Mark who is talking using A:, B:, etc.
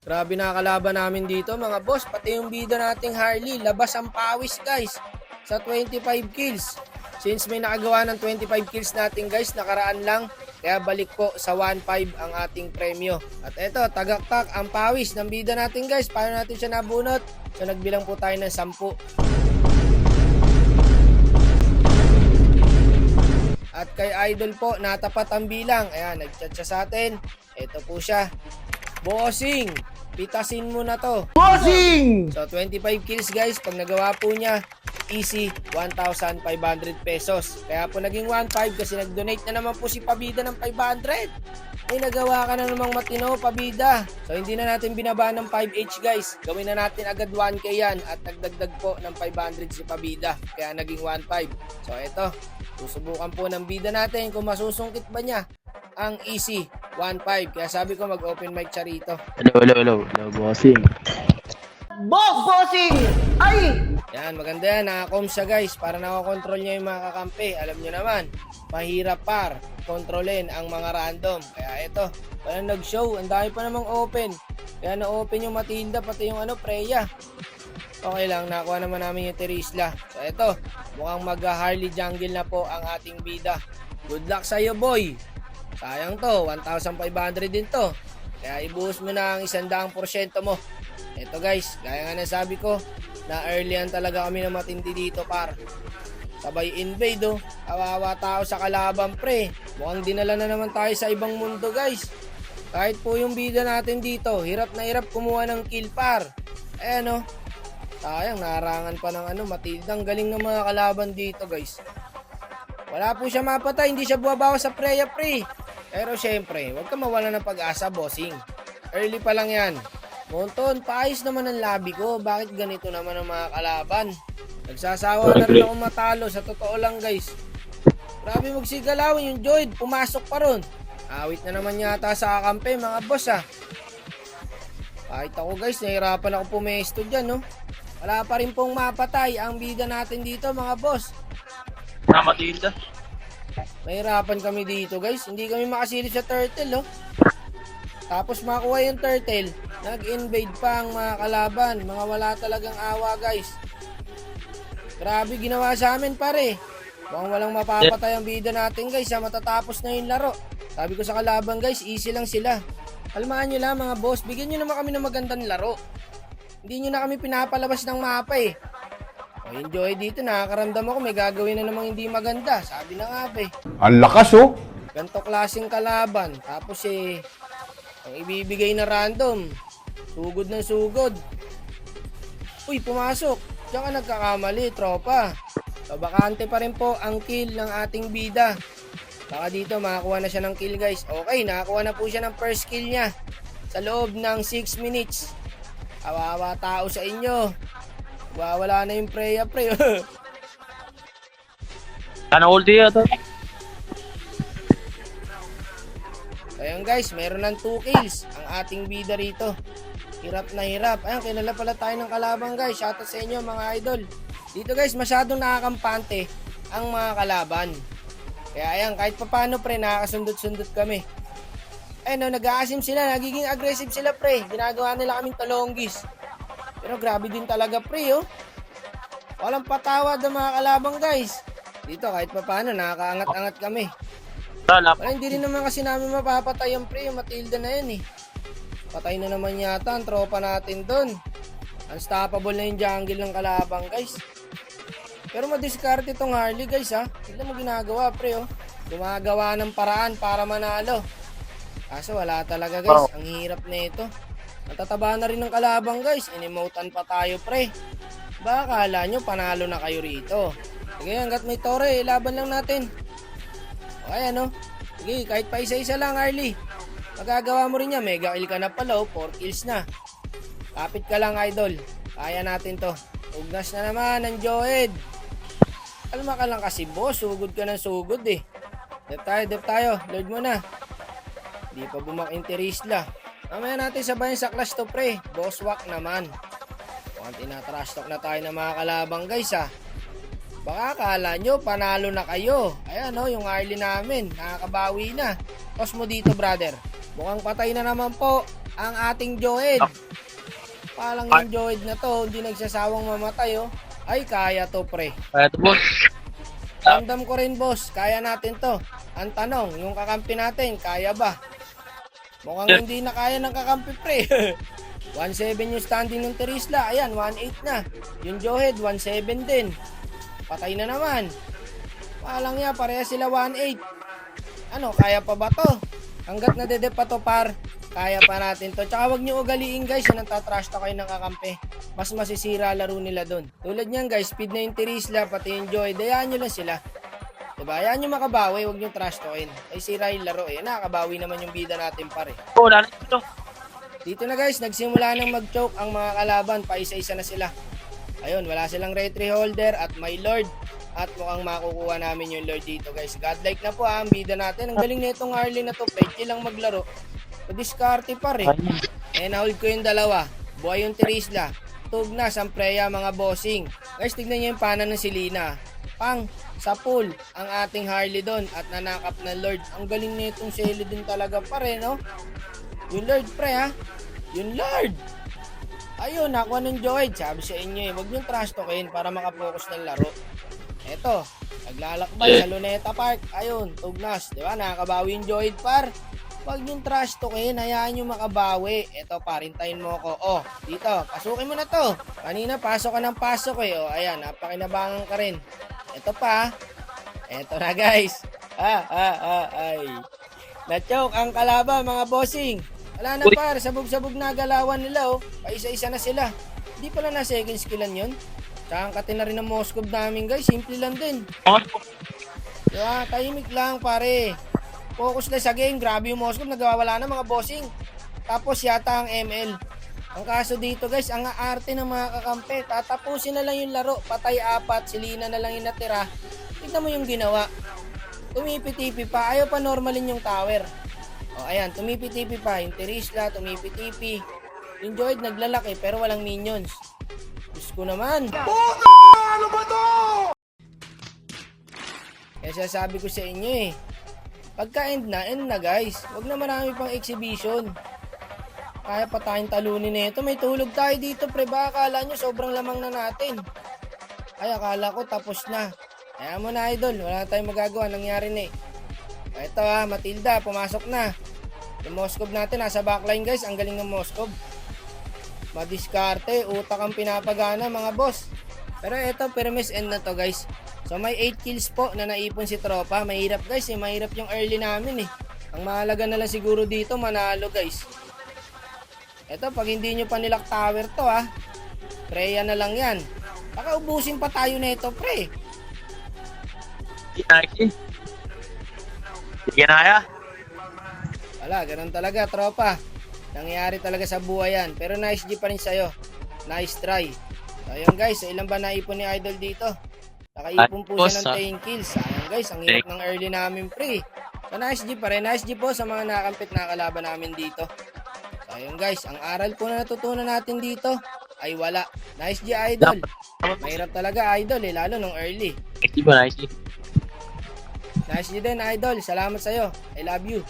A: Grabe na kalaban namin dito mga boss. Pati yung bida nating Harley, labas ang pawis guys sa 25 kills. Since may nakagawa ng 25 kills natin guys, nakaraan lang. Kaya balik po sa 1.5 ang ating premyo. At eto, tagaktak ang pawis ng bida natin guys. Paano natin siya nabunot? So nagbilang po tayo ng 10. At kay Idol po, natapat ang bilang. Ayan, nag-chat siya sa atin. Ito po siya. Bossing, pitasin mo na to.
B: Bossing!
A: So 25 kills guys, pag nagawa po niya, easy 1,500 pesos. Kaya po naging 1.5 kasi nag-donate na naman po si Pabida ng 500. Ay nagawa ka na namang matino, Pabida. So hindi na natin binaba ng 5H guys. Gawin na natin agad 1K yan at nagdagdag po ng 500 si Pabida. Kaya naging 1.5. So eto, susubukan po ng bida natin kung masusungkit ba niya ang easy 1.5. Kaya sabi ko mag-open mic siya rito.
C: Hello, bossing.
B: Bossing! Ay!
A: Yan, maganda yan. Nakakom siya guys para nakakontrol niya yung mga kakampi. Alam nyo naman, mahirap par kontrolin ang mga random. Kaya ito, parang nag-show. Ang dami pa namang open. Kaya na-open yung Matilda pati yung Freya. Okay lang, nakuha naman namin yung Terisla. So ito, mukhang mag-Harley jungle na po ang ating bida. Good luck sa'yo boy. Sayang to, 1,500 din to. Kaya ibuhos mo na ang 100% mo. Ito guys, gaya nga nasabi ko, na earlyan talaga kami na matindi dito par. Sabay invade oh. Kawawa tao sa kalaban pre. Mukhang dinala na naman tayo sa ibang mundo guys. Kahit po yung bida natin dito, hirap na hirap kumuha ng kill par. Ayan oh. Sayang, naharangan pa ng Matilda. Ang galing ng mga kalaban dito guys. Wala po siya mapatay, hindi siya bumabawas sa Freya pre. Pero syempre, huwag ka mawala ng pag-asa bossing. Early pa lang yan. Monton, paayos naman ang labi ko. Bakit ganito naman ang mga kalaban? Nagsasawa na rin ako matalo. Sa totoo lang guys. Grabe magsigalawin yung Joyd. Pumasok pa ron. Awit na naman yata sa kakampi mga boss ah. Kahit ako guys, nahirapan ako pumesto dyan no. Wala pa rin pong mapatay ang bida natin dito mga boss.
C: Matilda.
A: Nahirapan kami dito guys. Hindi kami makasilip sa turtle oh. Tapos makuha yung turtle, nag-invade pa ang mga kalaban. Mga wala talagang awa guys. Grabe ginawa sa amin pare. Mukhang walang mapapatay ang bida natin guys. Matatapos na yung laro. Sabi ko sa kalaban guys, easy lang sila. Kalmaan nyo lang mga boss. Bigyan nyo naman kami ng magandang laro. Hindi nyo na kami pinapalabas ng mapa eh. O enjoy dito, nakakaramdam ako may gagawin na namang hindi maganda. Sabi na nga ba eh.
B: Ang lakas oh!
A: Ganto klaseng kalaban. Tapos ang ibibigay na random. Sugod ng sugod. Uy, pumasok. Diyan ka nagkakamali, tropa. So, bakante pa rin po ang kill ng ating bida. Baka dito makakuha na siya ng kill guys. Okay, nakakuha na po siya ng first kill niya. Sa loob ng 6 minutes. Kawawa tao sa inyo. Wala na yung Freya pre.
C: Sana ulti ito.
A: Ayan guys, meron ng 2 kills ang ating bida rito. Hirap na hirap. Ayan, kilala pala tayo ng kalaban guys. Shoutout sa inyo mga idol. Dito guys, masyadong nakakampante ang mga kalaban. Kaya ayan, kahit papano pre, nakakasundot-sundot kami. Ayan o, nag-aasim sila. Nagiging aggressive sila pre. Ginagawa nila kaming talonggis. Pero grabe din talaga pre oh. Walang patawad ang mga kalaban guys. Dito kahit papano, nakakaangat-angat kami. Wala, hindi rin naman kasi namin mapapatay ang pre, yung Matilda na yan eh. Patay na naman yata ang tropa natin doon. Unstoppable na yung jungle ng kalabang guys. Pero madiscard itong Harley guys ha. Tignan mo ginagawa pre oh. Gumagawa ng paraan para manalo. Kaso wala talaga guys, ang hirap na ito. Natataba na rin ng kalabang guys. Inimotan pa tayo pre. Baka kala nyo panalo na kayo rito. Sige hanggat may tore, laban lang natin. Okay ano? Sige, kahit pa isa-isa lang Harley. Magagawa mo rin niya, mega kill ka na pala, 4 kills na. Kapit ka lang idol. Kaya natin to. Ugnas na naman ng Joed. Kalma ka lang kasi boss, sugod ka ng sugod eh. Dep tayo, load mo na. Di pa bumaking Terisla. Mamaya natin sabayan sa clash to pre. Boss walk naman. Mukhang tinatrash talk na tayo ng mga kalabang guys ha. Baka akala nyo, panalo na kayo. Ayan o, yung Harley namin. Nakakabawi na. Toss mo dito, brother. Mukhang patay na naman po ang ating Joed. Palang yung Joed na to, hindi nagsasawang mamatay, oh. Ay, kaya to, pre.
C: Kaya to, boss.
A: Ramdam ko rin, boss. Kaya natin to. Ang tanong, yung kakampi natin, kaya ba? Mukhang hindi na kaya ng kakampi, pre. 1-7 yung standing ng Terisla. Ayan, 1-8 na. Yung Joed, 1-7 din. Patay na naman. Palang ya, pareha sila 1-8. Ano, kaya pa ba to? Hanggat nadedep pa to, par, kaya pa natin to. Tsaka wag nyo ugaliin, guys, yung nagtatrash to kayo ng kakampi. Mas masisira laro nila dun. Tulad nyan, guys, speed na yung Terisla, pati yung Joy. Dayaan nyo lang sila. Diba? Hayaan nyo makabawi, wag nyo trash toin. Ay, sira yung laro eh. Nakakabawi naman yung bida natin, pare.
C: Oo, wala na ito.
A: Dito na, guys, nagsimula nang mag-choke ang mga kalaban. Paisa-isa na sila. Ayun, wala silang retry holder at my lord. At mukhang makukuha namin yung lord dito, guys. Godlike na po ang bida natin. Ang galing nitong Harley na to. Pwede lang maglaro. Diskarte pa rin. Eh, nahold ko yung dalawa. Buhay yung Terisla. Tugnas ang Preya, mga bossing. Guys, tignan nyo yung pana ng Selena. Pang, sa pool, ang ating Harley doon at nanakap na Lord. Ang galing nitong Selly din talaga pa rin, no? Yung Lord, pre, ha? Yung Lord! Ayun, nakuha ng Joyd. Sabi sa inyo, eh, huwag niyong trash talkin para makapokus ng laro. Eto, naglalakbay sa Luneta Park. Ayun, tugnas. Di ba? Nakakabawi yung Joyd, par. Huwag yung trash talkin, hayaan nyo makabawi. Eto, parintayin mo ako. Oh, dito, pasukin mo na to. Kanina, pasok ka ng pasok eh. Oh, ayan, napakinabangan ka rin. Eto pa. Eto na, guys. Ay. Na-choke ang kalaban, mga bossing. Wala na, par. Sabog-sabog na galawan nila, oh. Paisa-isa na sila. Hindi pala na second skillan yun. Tsaka kati na rin ng Moskov namin, guys. Simple lang din. Diba? Tahimik lang, pare. Focus lang sa game. Grabe yung Moskov. Nagwawala na, mga bossing. Tapos yata ang ML. Ang kaso dito, guys, ang aarte ng mga kakampi. Tatapusin na lang yung laro. Patay 4. Selena na lang yung natira. Tignan mo yung ginawa. Tumipi-tipi pa. Ayaw pa normalin yung tower. O, ayan. Tumipi-tipi pa. Yung Terisla, tumipi-tipi. Yung Joyd naglalaki pero walang minions. Diyos ko naman.
B: Ano ba to?
A: Kaya sabi ko sa inyo eh. Pagka end na guys. Huwag na marami pang exhibition. Kaya pa tayong talunin na ito. May tulog tayo dito, pre. Baka akala nyo sobrang lamang na natin. Ay, akala ko tapos na. Kaya mo na, idol. Wala tayong magagawa. Nangyari na eh. Ito ha, Matilda. Pumasok na. Yung Moskov natin, nasa backline, guys. Ang galing ng Moskov. Madiskarte. Utak ang pinapagana, mga boss. Pero ito, permis end na to, guys. So, may 8 kills po na naipon si tropa. Mahirap, guys. Mahirap yung early namin eh. Ang mahalaga na lang siguro dito, manalo, guys. Ito, pag hindi nyo pa nilak tower to, ha. Preya na lang yan. Baka ubusin pa tayo na ito, pre.
C: Sige na kaya.
A: Wala, ganun talaga, tropa. Nangyari talaga sa buhay yan. Pero nice G pa rin sa'yo. Nice try. So, ayun, guys. So, ilan ba naipon ni Idol dito? Nakaipon po siya ng 10 kills. Sayang, guys. Ang hirap ng early namin, pre. So, nice G pa rin. Nice G po sa mga nakampit na kalaban namin dito. So, ayun, guys. Ang aral po na natutunan natin dito ay wala. Nice G, Idol. Mahirap talaga, Idol, eh. Lalo nung early.
C: Nice ba, nice.
A: Nice G din, Idol. Salamat sa'yo. I love you.